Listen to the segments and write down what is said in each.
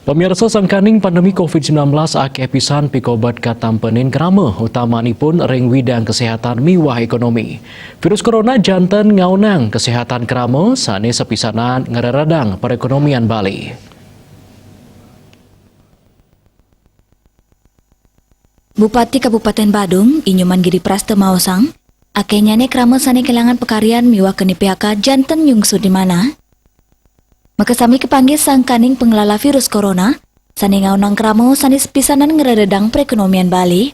Pemirsa sangkaning pandemi COVID-19 akeh pisan pikobat katampenin krama utamanipun ring widang kesehatan miwah ekonomi. Virus corona janten ngaunang kesehatan krama sane sepisanan ngereredang perekonomian Bali. Bupati Kabupaten Badung, Inyuman Giri Praste Maosang, akehnya krama sane kelangan pekarian miwah keni PHK janten nyungsud di mana. Maka sami kepanggil sangkaning pengelola virus corona, sani ngaunang kramo sani sepisanan ngerededang perekonomian Bali.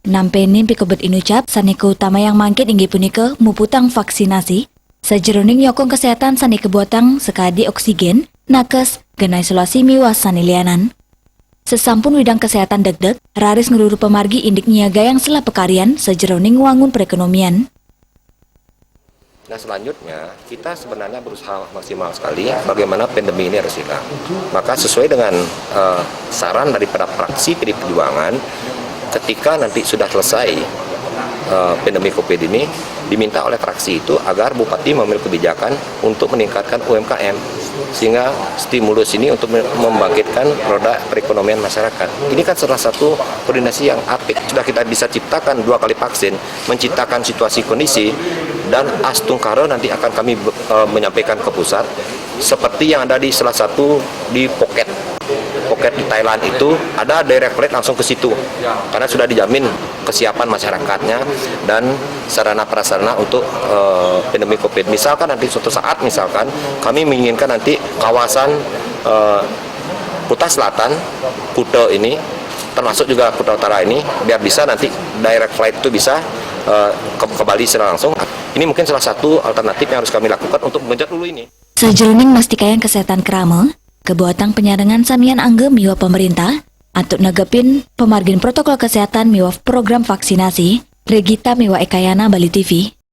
Nampenin pikobet inucap sani keutama yang mangkit inggih punika muputang vaksinasi, sejeroning nyokong kesehatan sani kebuatang sekadi oksigen, nakes, gena isolasi miwas sani lianan. Sesampun widang kesehatan deg-deg, raris ngeluru pemargi indik niaga yang selah pekarian sejeroning wangun perekonomian. Nah selanjutnya kita sebenarnya berusaha maksimal sekali bagaimana pandemi ini harus hilang. Maka sesuai dengan saran daripada fraksi PD Perjuangan, ketika nanti sudah selesai pandemi COVID ini, diminta oleh fraksi itu agar Bupati mengambil kebijakan untuk meningkatkan UMKM, sehingga stimulus ini untuk membangkitkan roda perekonomian masyarakat. Ini kan salah satu koordinasi yang apik. Sudah kita bisa ciptakan 2 kali vaksin, menciptakan situasi kondisi, dan astungkara nanti akan kami menyampaikan ke pusat, seperti yang ada di salah satu di Phuket di Thailand itu ada direct flight langsung ke situ, karena sudah dijamin kesiapan masyarakatnya dan sarana prasarana untuk pandemi COVID. Misalkan nanti suatu saat kami menginginkan nanti kawasan Kuta Selatan, Kuta ini termasuk juga Kuta Utara ini biar bisa nanti direct flight itu bisa ke Bali secara langsung. Ini mungkin salah satu alternatif yang harus kami lakukan untuk mengejar dulu ini. Sejeroning mastikayan kesehatan krama, kebuatan penyaringan samian angge miwa pemerintah, untuk negepin pemargin protokol kesehatan miwa program vaksinasi, Regita miwa Ekayana Bali TV.